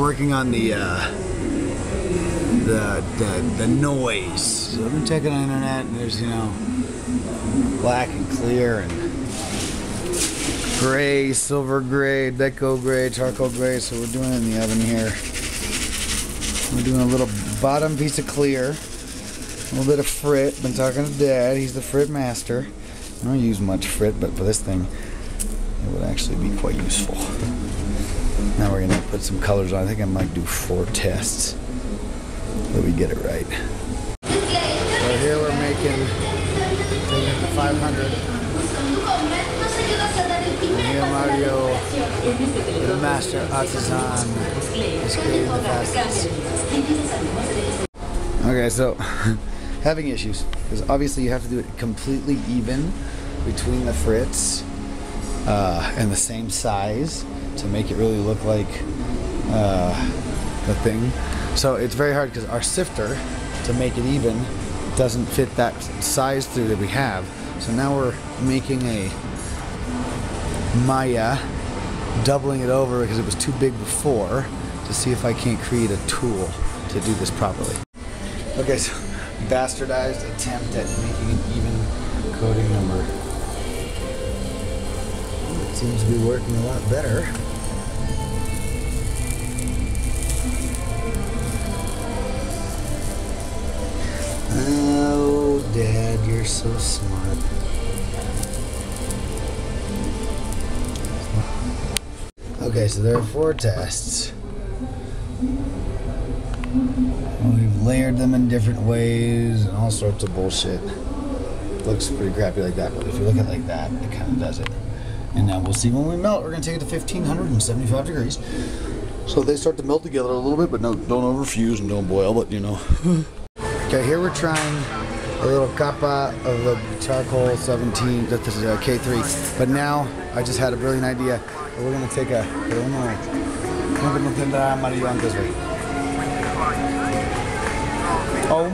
working on the noise. So I've been checking on the internet, and there's, you know, black and clear and gray, silver gray, deco gray, charcoal gray. So we're doing it in the oven here. We're doing a little bottom piece of clear, a little bit of frit. Been talking to Dad, he's the frit master. I don't use much frit, but for this thing it would actually be quite useful. Now we're gonna put some colors on. I think I might do 4 tests that we get it right. So here we're taking it to 500. And here Mario, the master artisan, is creating the fastest. Okay, so having issues, because obviously you have to do it completely even between the frits and the same size to make it really look like the thing. So it's very hard because our sifter, to make it even, doesn't fit that size through that we have. So now we're making a Maya, doubling it over because it was too big before, to see if I can't create a tool to do this properly. Okay, so bastardized attempt at making an even coating number. It seems to be working a lot better. Oh, Dad, you're so smart. Okay, so there are 4 tests. We've layered them in different ways and all sorts of bullshit. Looks pretty crappy like that, but if you look at it like that, it kind of does it. And now we'll see when we melt. We're going to take it to 1575 degrees. So they start to melt together a little bit, but no, don't overfuse and don't boil, but you know. Okay, here we're trying a little capa of the charcoal 17, that is K3. But now I just had a brilliant idea. We're going to take a... no tendrá amarillo antes, güey. O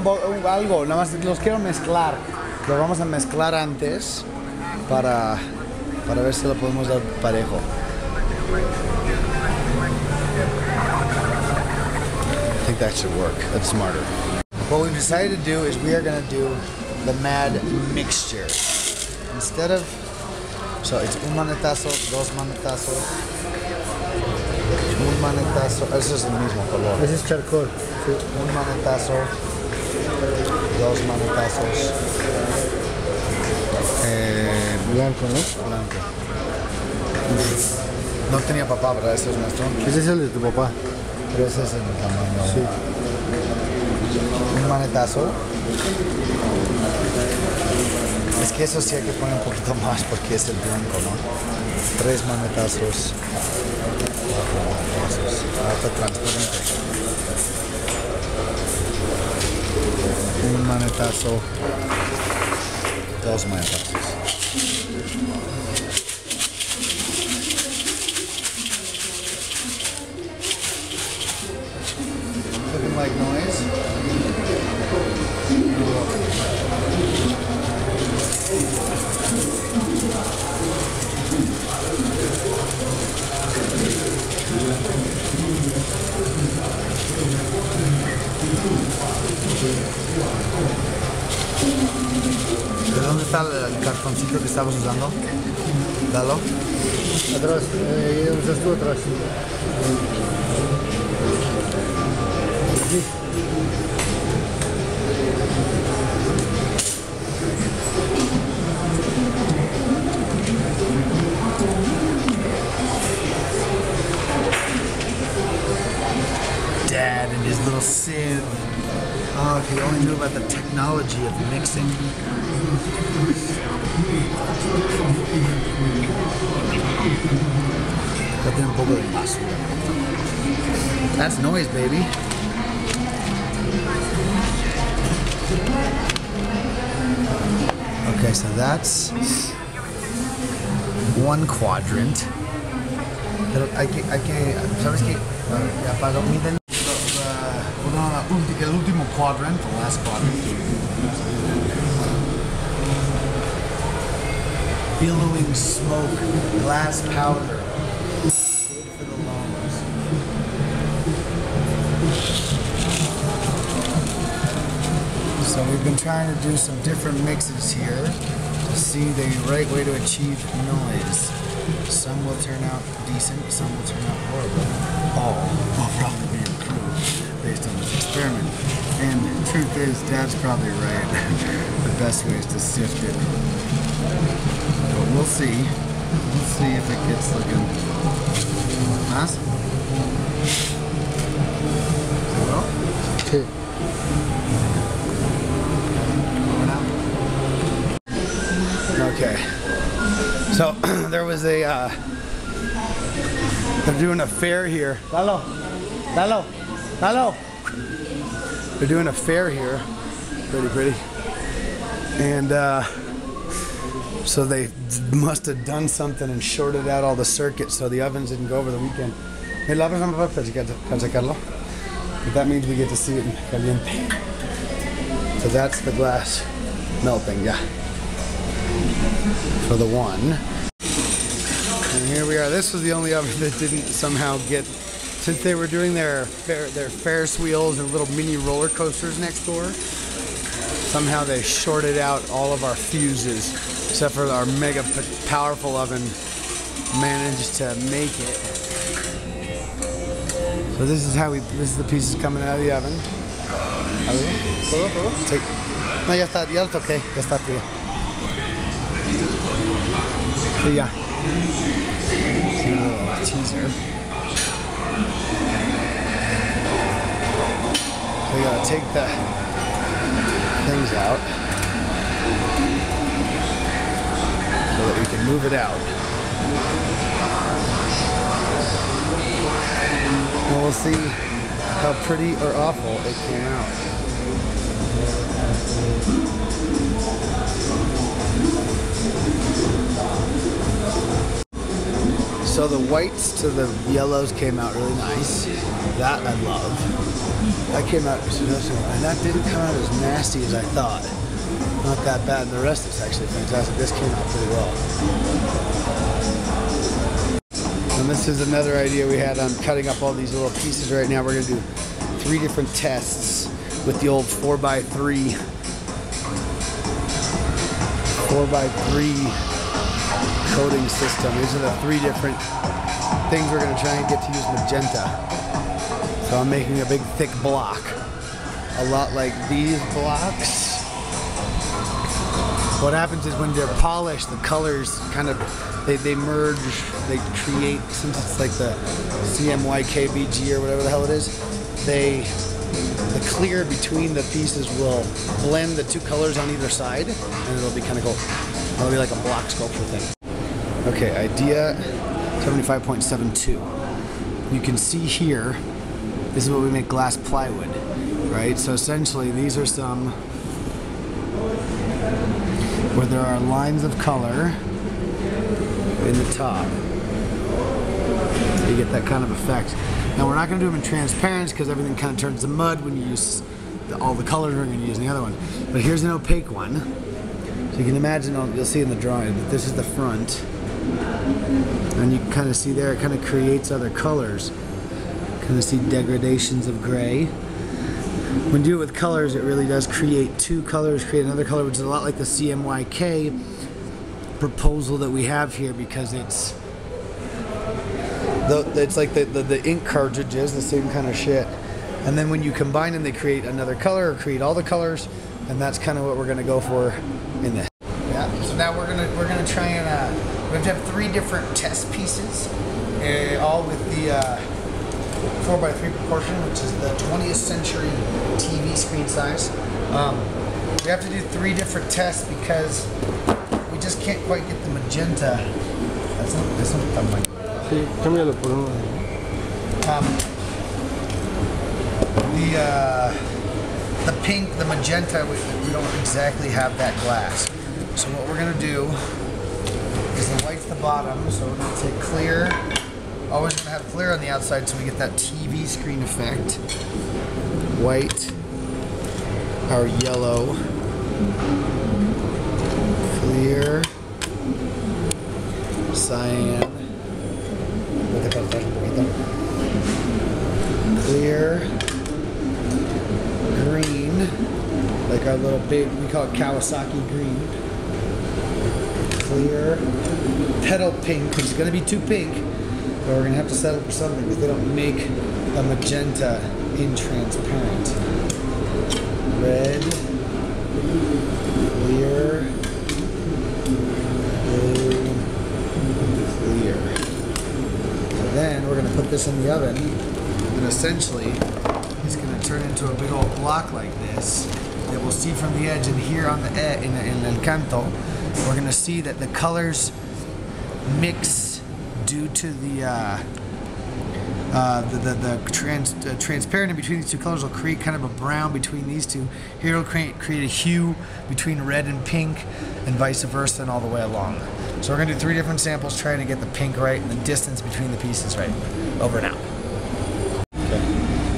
algo, nada más los quiero mezclar. Los vamos a mezclar antes para ver si lo podemos dar parejo. I think that should work. That's smarter. What we've decided to do is we are going to do the mad mixture. Instead of... So it's un manetazo, 2 manetazos, un manetazo. Ese es el mismo color. Ese es charcoal. Sí. Un manetazo, 2 manetazos. Blanco, ¿no? Blanco. No tenía papá, ¿verdad? Ese es nuestro. Ese es el de tu papá. Pero ese es el tamaño. Sí. Un manetazo. Es que eso sí hay que poner un poquito más porque es el blanco, ¿no? 3 manetazos. 4 manetazos. Ahora transparente. Un manetazo. 2 manetazos. Looking like noise. ¿De dónde está el cartoncito que estabas usando? Dalo. Atrás, usas tú atrás. Sí. Dad and his little sieve. Oh, if he only knew about the technology of mixing. Date un poco de paso. That's noise, baby. Okay, so that's 1 quadrant. Pero hay que, ¿sabes qué? Ya para miden el último quadrant, the last quadrant. Billowing smoke, glass powder. Good for the lungs. been trying to do some different mixes here to see the right way to achieve noise. Some will turn out decent, some will turn out horrible. All will probably be improved based on this experiment. And the truth is, Dad's probably right. The best way is to sift it. But we'll see. We'll see if it gets looking nice. Well, okay. So there was a they're doing a fair here. Lalo. They're doing a fair here. Pretty. And so they must have done something and shorted out all the circuits so the ovens didn't go over the weekend. But that means we get to see it in caliente. So that's the glass melting, yeah. For the one. And here we are. This was the only oven that didn't somehow get, since they were doing their Ferris wheels and little mini roller coasters next door, somehow they shorted out all of our fuses, except for our mega powerful oven managed to make it. So this is the pieces coming out of the oven. Take, no, ya está, ya lo toqué, ya está frío. So yeah, see a little teaser. So you gotta take the things out so that we can move it out. And we'll see how pretty or awful it came out. So the whites to the yellows came out really nice. That I love. That came out, and that didn't come out as nasty as I thought. Not that bad, and the rest is actually fantastic. This came out pretty well. And this is another idea we had on cutting up all these little pieces right now. We're going to do 3 different tests with the old 4x3 coating system. These are the 3 different things we're going to try and get to use magenta. So I'm making a big thick block, a lot like these blocks. What happens is when they're polished, the colors kind of, they merge, they create, since it's like the CMYKBG or whatever the hell it is, the clear between the pieces will blend the 2 colors on either side, and it'll be kind of cool. It'll be like a block sculpture thing. Okay, idea 75.72. You can see here, this is what we make glass plywood, right? So essentially these are some where there are lines of color in the top. So you get that kind of effect. Now we're not going to do them in transparent because everything kind of turns to mud when you use all the colors we're going to use in the other one. But here's an opaque one. So you can imagine, you'll see in the drawing that this is the front. And you can kind of see there, it kind of creates other colors. Kind of see degradations of gray. When you do it with colors, it really does create 2 colors, create another color, which is a lot like the CMYK proposal that we have here, because it's like the ink cartridges, the same kind of shit. And then when you combine them, they create another color or create all the colors, and that's kind of what we're gonna go for in this. Yeah. So now we're gonna try and we have to have 3 different test pieces, all with the 4x3 proportion, which is the 20th century TV screen size. We have to do 3 different tests because we just can't quite get the magenta. That's not tan bueno. Sí, cámbialo por uno. The pink, the magenta, we don't exactly have that glass. So what we're gonna do is the white's the bottom, so we're gonna take clear. Always gonna have clear on the outside so we get that TV screen effect. White, our yellow, clear, cyan, clear, green, like our our little big, we call it Kawasaki green. Clear. Petal pink, because it's going to be too pink. But we're going to have to settle for something because they don't make a magenta in transparent. Red. Clear. Blue. Clear. So then we're going to put this in the oven. And essentially, it's going to turn into a big old block like this that we'll see from the edge. And here on the in El Canto, we're going to see that the colors mix due to the transparent in between these two colors will create kind of a brown between these two. Here it'll create a hue between red and pink, and vice versa, and all the way along. So we're going to do 3 different samples trying to get the pink right and the distance between the pieces right. Over and out.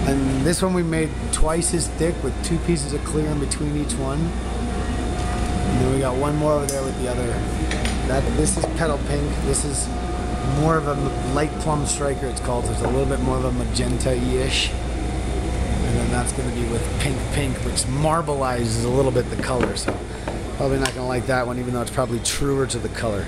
And this one we made twice as thick with 2 pieces of clear in between each one. And then we got one more over there with the other. This is petal pink. This is more of a light plum striker, it's called. So it's a little bit more of a magenta-ish. And then that's going to be with pink, which marbleizes a little bit the color. So probably not going to like that one, even though it's probably truer to the color.